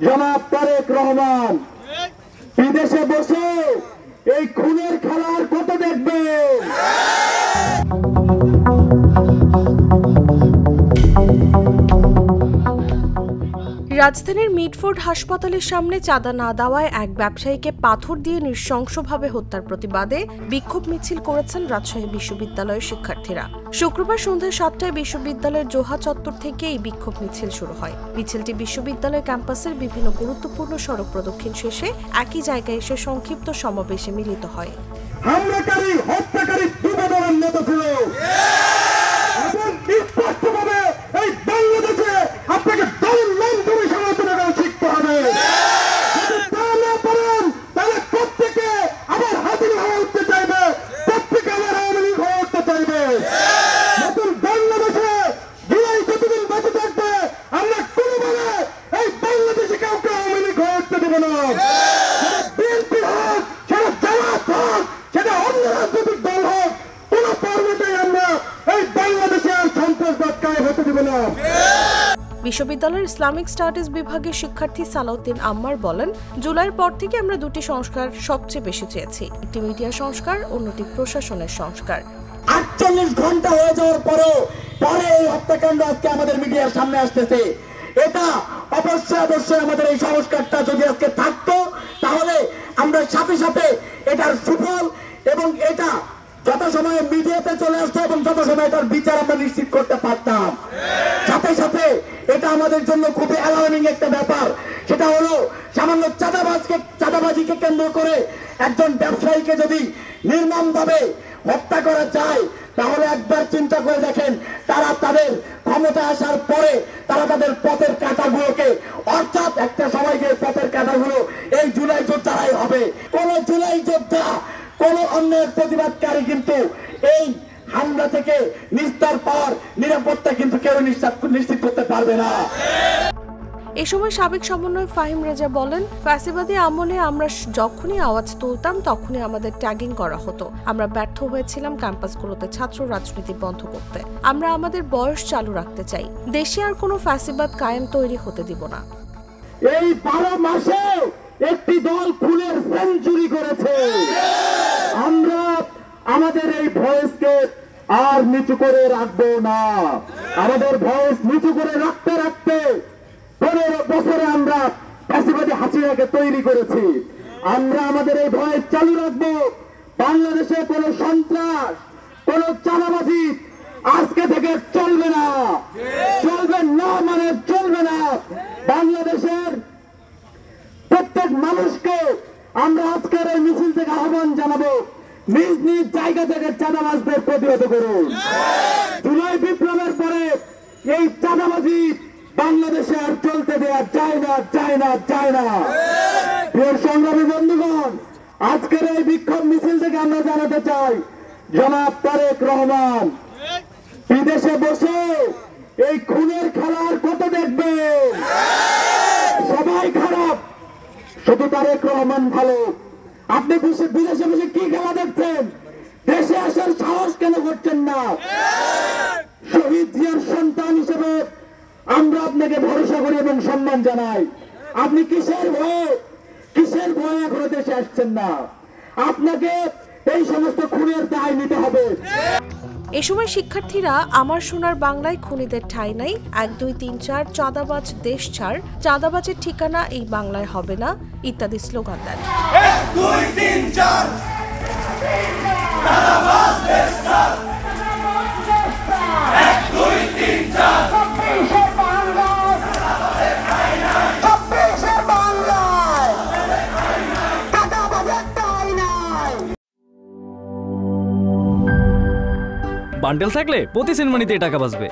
জনাব তারেক রহমান বিদেশে বসে এই খুনের খেলার কত দেখবেন। রাজধানীর মিটফোর্ড হাসপাতালের সামনে চাঁদা না দেওয়ায় এক ব্যবসায়ীকে পাথর দিয়ে নৃশংসভাবে হত্যার প্রতিবাদে বিক্ষোভ মিছিল করেছেন রাজশাহী বিশ্ববিদ্যালয়ের শিক্ষার্থীরা। শুক্রবার সন্ধ্যা 7টায় বিশ্ববিদ্যালয়ের জোহা চত্বর থেকে এই বিক্ষোভ মিছিল শুরু হয়। মিছিলটি বিশ্ববিদ্যালয় ক্যাম্পাসের বিভিন্ন গুরুত্বপূর্ণ সড়ক প্রদক্ষিণ শেষে একই জায়গায় এসে সংক্ষিপ্ত সমাবেশে মিলিত হয়। হামলাকারী হত্যাকারী দুর্বলের নেতা ছিল এবং স্পষ্টভাবে এই বাংলাদেশে আপনাকে দলের নাম ধরে সমালোচনা করা শিখতে হবে। যদি তা না পারেন তাহলে প্রত্যেকে আবার হাজির হয়ে উঠতে চাইবে, প্রত্যেকে আবার আওয়ামী লীগ হয়ে উঠতে চাইবে। নতুন বাংলাদেশে জুলাই যতদিন বেঁচে থাকবে আমরা কোনোভাবে এই বাংলাদেশে কাউকে আওয়ামী লীগ হয়ে উঠতে দেবো না। সেটা বিএনপি হোক, সেটা জামাত হোক, সেটা অন্য রাজনৈতিক দল হোক, কোন ফরম্যাটেই আমরা এই বাংলাদেশে আর সন্ত্রাসবাদ কায়েম হতে দেব না। বিশ্ববিদ্যালয়ের ইসলামিক স্টাডিজ বিভাগের শিক্ষার্থী সালাউদ্দিন আম্মার বলেন, জুলাইয়ের পর থেকে আমরা দুটি সংস্কার সবচেয়ে বেশি চেয়েছি, একটি মিডিয়া সংস্কার, অন্যটি প্রশাসনের সংস্কার। 48 ঘন্টা হয়ে যাওয়ার পরে এই হত্যাকাণ্ড আজকে আমাদের মিডিয়ার সামনে আসতেছে। এটা অবশ্যই আমাদের এই সংস্কারটা যদি আজকে থাকতো তাহলে আমরা সাথে সাথে এটার সুফল এবং এটা যত সময় মিডিয়াতে চলে আসতো এবং যত সময় এটার বিচার আমরা নিশ্চিত করতে পারতাম। সাথে সাথে এটা আমাদের জন্য খুবই অ্যালার্মিং একটা ব্যাপার। সেটা হলো সামান্য চাঁদাবাজিকে কেন্দ্র করে একজন ব্যবসায়ীকে যদি নির্মমভাবে হত্যা করা যায় তাহলে একবার চিন্তা করে দেখেন তারা তাদের ক্ষমতা আসার পরে তারা তাদের পথের কাঁটাগুলোকে, অর্থাৎ একটা সময়কে পথের কাঁটাগুলো এই জুলাই যোদ্ধারাই হবে। কোন জুলাই যোদ্ধা, কোন অন্যায়ের প্রতিবাদকারী কিন্তু এই হামলা থেকে নিস্তার পাওয়ার নিরাপত্তা কিন্তু কেউ নিশ্চিত করতে পারবে না। এ সময় সাবেক সমন্বয়ক ফাহিম রেজা বলেন, ফ্যাসিবাদী আমলে আমরা যখনই আওয়াজ তুলতাম তখনই আমাদের ট্যাগিং করা হতো। আমরা ব্যর্থ হয়েছিলাম ক্যাম্পাসগুলোতে ছাত্র রাজনীতি বন্ধ করতে। আমরা আমাদের বয়স চালু রাখতে চাই। দেশে আর কোনো ফ্যাসিবাদ কায়েম তৈরি হতে দিব না। এই 12 মাসে একটি দল খুনের সেঞ্চুরি করেছে। আমরা আমাদের এই ভয়েসকে আর নিচু করে রাখবো না। আমাদের ভয়েস নিচু করে রাখতে রাখতে 15 বছরে আমরা ফ্যাসিবাদী হাসিনাকে তৈরি করেছি। আমরা আমাদের এই ভয়েস চালু রাখবো। বাংলাদেশে কোনো সন্ত্রাস, কোনো চাঁদাবাজি আজকে থেকে চলবে না। চলবে না মানে চলবে না। বাংলাদেশের প্রত্যেক মানুষকে আমরা আজকের এই মিছিল থেকে আহ্বান জানাবো, নিজ নিজ জায়গা থেকে চাঁদাবাজদের প্রতিহত করুন। জুলাই বিপ্লবের পরে এই চাঁদাবাজি বাংলাদেশে আর চলতে দেওয়া যায় না। প্রিয় সংগ্রামী বন্ধুগণ, আজকের এই বিক্ষোভ মিছিল থেকে আমরা জানাতে চাই, জনাব তারেক রহমান বিদেশে বসে এই খুনের খেলার কত দেখবেন। সবাই খারাপ, শুধু তারেক রহমান ভালো। আপনি বিদেশে বসে কি খেলা দেখছেন? দেশে আসার সাহস কেন করছেন না? শহীদ জিয়ার সন্তান হিসেবে আমরা আপনাকে ভরসা করি এবং সম্মান জানাই। আপনি কিসের ভয়ে এখনো দেশে আসছেন না? আপনাকে এই সমস্ত খুনের দায় নিতে হবে। এ সময় শিক্ষার্থীরা আমার সোনার বাংলায় খুনিদের ঠাঁই নাই, 1 2 3 4 চাঁদাবাজ দেশ ছাড়, চাঁদাবাজের ঠিকানা এই বাংলায় হবে না ইত্যাদি স্লোগান দেন। 1 2 3 4 চাঁদাবাজ দেশ ছাড়, 1 2 3 4 বান্ডেল থাকলে প্রতি সেনমানিতে টাকা বাঁচবে।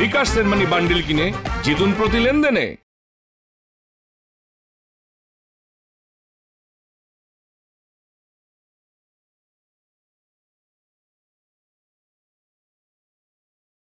বিকাশ সেনমানি বান্ডেল কিনে জিতুন প্রতি লেনদেনে।